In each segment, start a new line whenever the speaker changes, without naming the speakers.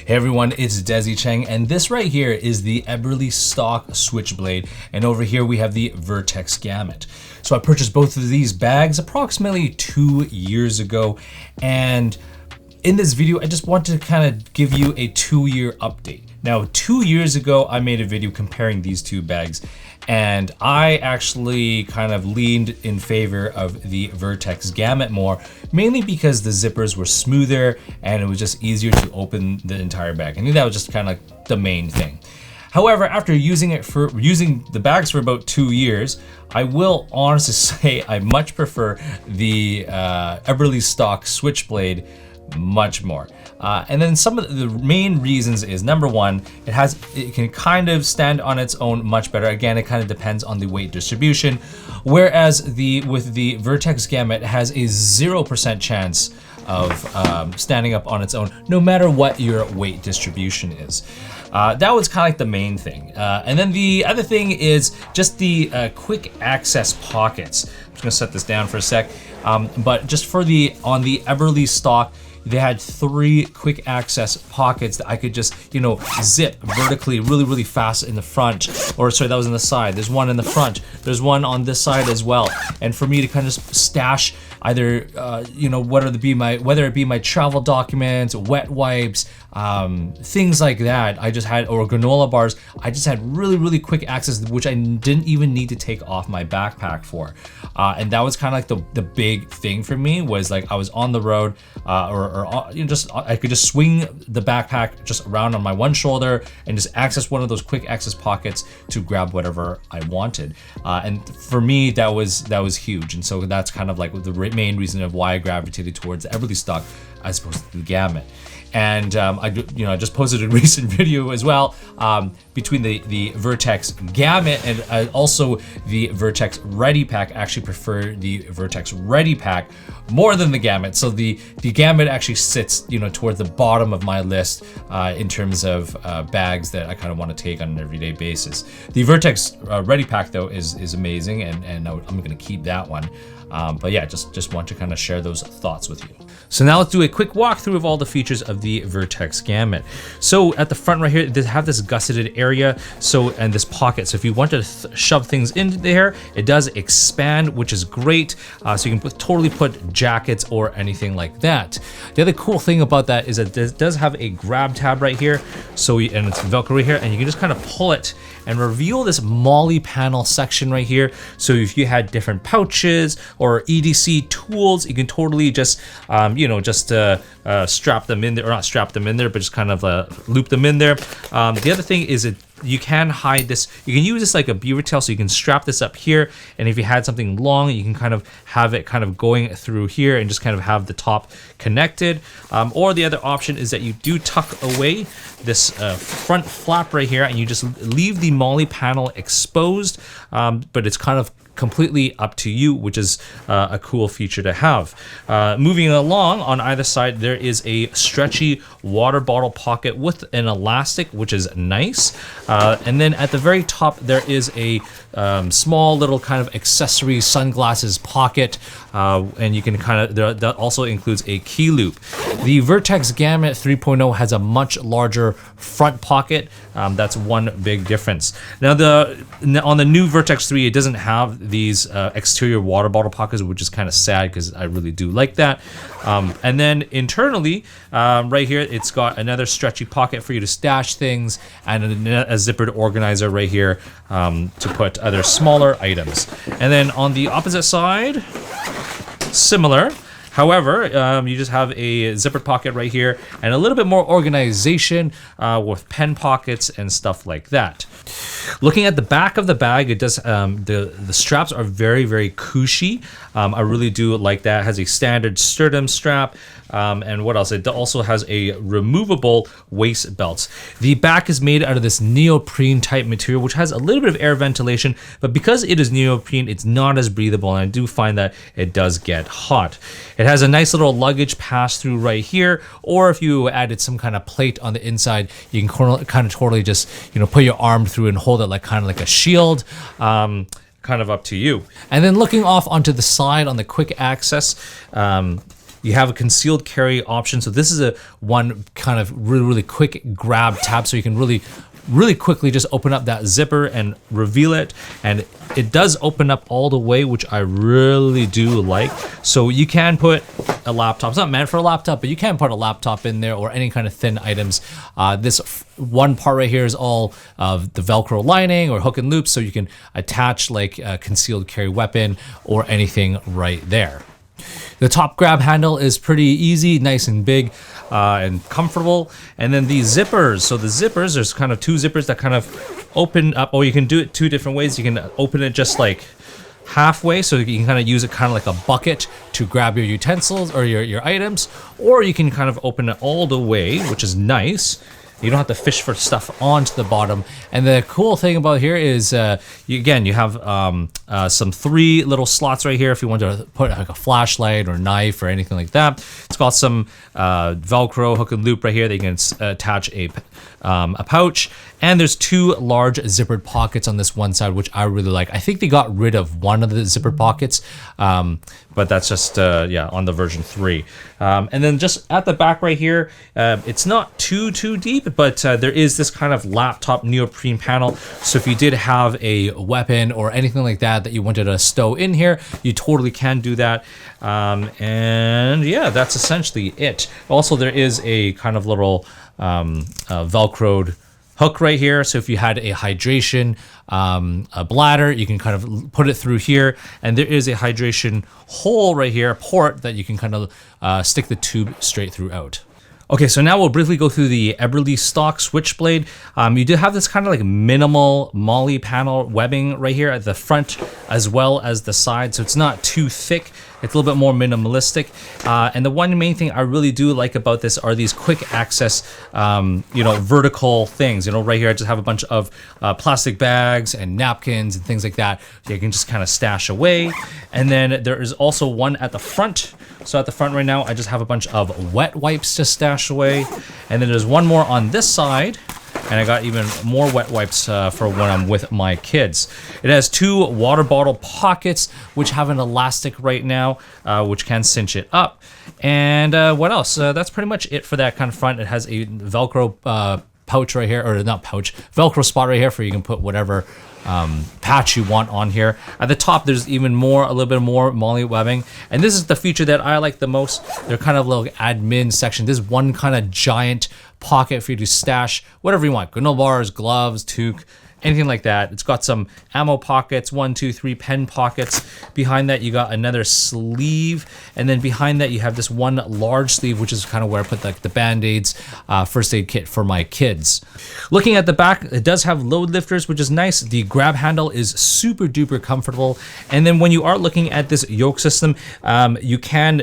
Hey everyone, it's Desy Cheng, and this right here is the Eberlestock Switchblade, and over here we have the Vertx Gamut. So I purchased both of these bags approximately 2 years ago, and in this video I just want to kind of give you a 2-year update. Now 2 years ago I made a video comparing these two bags, and I actually kind of leaned in favor of the Vertx Gamut more, mainly because the zippers were smoother and it was just easier to open the entire bag. I think that was just kind of like the main thing. However, after using the bags for about 2 years, I will honestly say I much prefer the Eberlestock Switchblade much more. And then some of the main reasons is, number one, it can kind of stand on its own much better. Again, it kind of depends on the weight distribution. Whereas with the Vertx Gamut, it has a 0% chance of standing up on its own, no matter what your weight distribution is. That was kind of like the main thing. And then the other thing is just the quick access pockets. I'm just gonna set this down for a sec. But just on the Eberlestock, they had 3 quick access pockets that I could just, zip vertically really fast in the front. Or sorry, that was in the side. There's one in the front. There's one on this side as well. And for me to kind of stash either, whether it be my travel documents, wet wipes, things like that, or granola bars, I just had really quick access, which I didn't even need to take off my backpack for. And that was kind of like the big thing for me, was like I was on the road, I could just swing the backpack just around on my one shoulder and just access one of those quick access pockets to grab whatever I wanted. And for me, that was huge. And so that's kind of like the main reason of why I gravitated towards the Eberlestock as opposed to the Gamut. And I just posted a recent video as well between the Vertx Gamut and also the Vertx Ready Pack. I actually prefer the Vertx Ready Pack more than the Gamut. So the Gamut actually sits towards the bottom of my list in terms of bags that I kind of want to take on an everyday basis. The Vertx Ready Pack though is amazing, and I'm going to keep that one. But yeah, just want to kind of share those thoughts with you. So now let's do a quick walkthrough of all the features of the Vertx Gamut. So at the front right here, they have this gusseted area, and this pocket. So if you want to shove things into there, it does expand, which is great. So you can totally put jackets or anything like that. The other cool thing about that is that it does have a grab tab right here. And it's Velcro right here, and you can just kind of pull it and reveal this MOLLE panel section right here. So if you had different pouches or EDC tools, you can totally just strap them in there, or not strap them in there, but just kind of loop them in there. The other thing is you can hide this. You can use this like a beaver tail, so you can strap this up here, and if you had something long, you can kind of have it kind of going through here and just kind of have the top connected. Or the other option is that you do tuck away this front flap right here, and you just leave the MOLLE panel exposed, but it's kind of completely up to you, which is a cool feature to have. Moving along, on either side there is a stretchy water bottle pocket with an elastic, which is nice. And then at the very top there is a small little kind of accessory sunglasses pocket, and you can that also includes a key loop. The Vertx Gamut 3.0 has a much larger front pocket. That's one big difference. Now on the new Vertx 3, it doesn't have these exterior water bottle pockets, which is kind of sad because I really do like that. And then internally, right here, it's got another stretchy pocket for you to stash things, and a zippered organizer right here to put other smaller items. And then on the opposite side, similar. However, you just have a zippered pocket right here and a little bit more organization with pen pockets and stuff like that. Looking at the back of the bag, it does the straps are very cushy. I really do like that. It has a standard sternum strap. And what else? It also has a removable waist belt. The back is made out of this neoprene type material, which has a little bit of air ventilation, but because it is neoprene, it's not as breathable, and I do find that it does get hot. It has a nice little luggage pass through right here, or if you added some kind of plate on the inside, you can kind of totally just put your arm through and hold it kind of like a shield. Kind of up to you. And then looking off onto the side on the quick access, You have a concealed carry option. So this is a one kind of really quick grab tab, so you can really quickly just open up that zipper and reveal it. And it does open up all the way, which I really do like. So you can put a laptop. It's not meant for a laptop, but you can put a laptop in there or any kind of thin items. This one part right here is all of the Velcro lining or hook and loop, so you can attach like a concealed carry weapon or anything right there. The top grab handle is pretty easy, nice and big and comfortable. And then the zippers. So the zippers, there's kind of two zippers that kind of open up, or you can do it two different ways. You can open it just like halfway, so you can kind of use it kind of like a bucket to grab your utensils or your items, or you can kind of open it all the way, which is nice. You don't have to fish for stuff onto the bottom. And the cool thing about here is, you have some 3 little slots right here if you want to put like a flashlight or knife or anything like that. It's got some Velcro hook and loop right here that you can attach a pouch. And there's 2 large zippered pockets on this one side, which I really like. I think they got rid of one of the zippered pockets, but that's just, on the version 3. And then just at the back right here, it's not too deep, but there is this kind of laptop neoprene panel. So if you did have a weapon or anything like that you wanted to stow in here, you totally can do that. And yeah, that's essentially it. Also, there is a kind of little Velcroed hook right here. So if you had a hydration a bladder, you can kind of put it through here. And there is a hydration hole right here, a port that you can kind of stick the tube straight throughout. Okay, so now we'll briefly go through the Eberlestock Switchblade. You do have this kind of like minimal MOLLE panel webbing right here at the front as well as the side, so it's not too thick. It's a little bit more minimalistic. And the one main thing I really do like about this are these quick access, vertical things. Right here I just have a bunch of plastic bags and napkins and things like that. So you can just kind of stash away. And then there is also one at the front. So at the front right now, I just have a bunch of wet wipes to stash away. And then there's one more on this side. And I got even more wet wipes for when I'm with my kids. It has 2 water bottle pockets, which have an elastic right now, which can cinch it up. And what else? That's pretty much it for that kind of front. It has a Velcro pouch right here, or not pouch, Velcro spot right here for you can put whatever patch you want on here. At the top, there's even more, a little bit more MOLLE webbing. And this is the feature that I like the most. They're kind of like admin section. This is one kind of giant pocket for you to stash whatever you want. Granola bars, gloves, toque, anything like that. It's got some ammo pockets, 1, 2, 3 pen pockets. Behind that, you got another sleeve. And then behind that, you have this one large sleeve, which is kind of where I put like the Band-Aids, first aid kit for my kids. Looking at the back, it does have load lifters, which is nice. The grab handle is super duper comfortable. And then when you are looking at this yoke system, you can,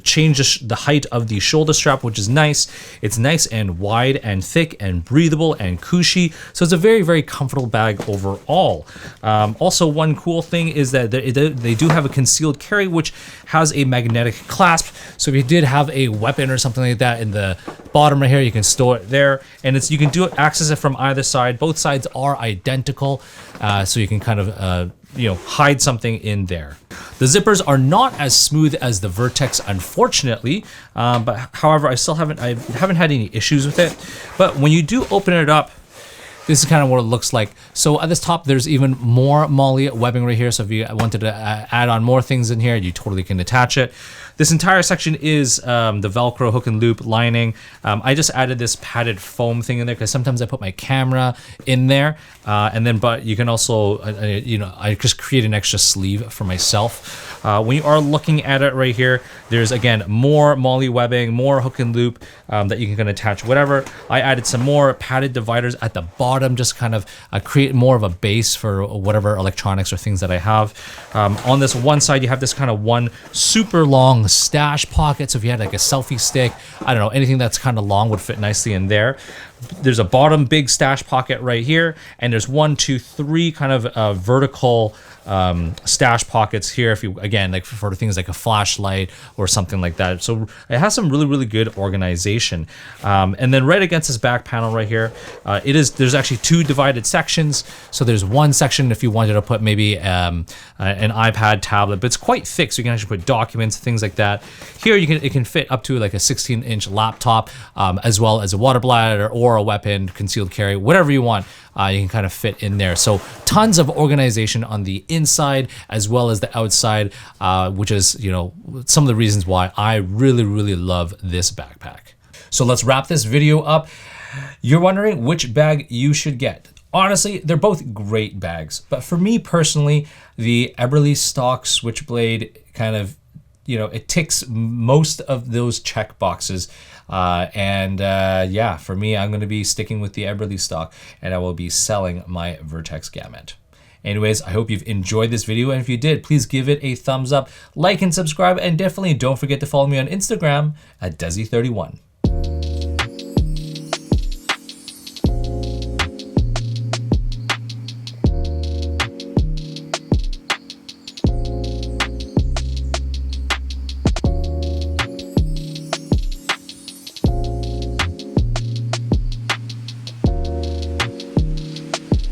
change the height of the shoulder strap, which is nice. It's nice and wide and thick and breathable and cushy. So it's a very, very comfortable bag overall. Also, one cool thing is that they do have a concealed carry, which has a magnetic clasp. So if you did have a weapon or something like that in the bottom right here, you can store it there. And you can access it from either side. Both sides are identical, so you can kind of hide something in there. The zippers are not as smooth as the Vertx, unfortunately, but however, I haven't had any issues with it. But when you do open it up, this is kind of what it looks like. So at this top, there's even more MOLLE webbing right here. So if you wanted to add on more things in here, you totally can attach it. This entire section is the Velcro hook and loop lining. I just added this padded foam thing in there because sometimes I put my camera in there. But you can also, I just create an extra sleeve for myself. When you are looking at it right here, there's again more MOLLE webbing, more hook and loop that you can attach whatever. I added some more padded dividers at the bottom, just kind of create more of a base for whatever electronics or things that I have. On this one side, you have this kind of one super long stash pocket. So if you had like a selfie stick, I don't know, anything that's kind of long would fit nicely in there. There's a bottom big stash pocket right here, and there's 1, 2, 3 kind of vertical stash pockets here if you, again, like for things like a flashlight or something like that. So it has some really good organization. And then right against this back panel right here, there's actually two divided sections. So there's one section if you wanted to put maybe an iPad, tablet, but it's quite thick, so you can actually put documents, things like that. Here it can fit up to like a 16-inch laptop, as well as a water bladder or a weapon, concealed carry, whatever you want. You can kind of fit in there. So tons of organization on the inside as well as the outside, which is, some of the reasons why I really love this backpack. So let's wrap this video up. You're wondering which bag you should get. Honestly, they're both great bags, but for me personally, the Eberlestock Switchblade kind of, it ticks most of those check boxes. Yeah, for me, I'm going to be sticking with the Eberlestock, and I will be selling my Vertx Gamut. Anyways, I hope you've enjoyed this video, and if you did, please give it a thumbs up, like and subscribe, and definitely don't forget to follow me on Instagram at Desy31.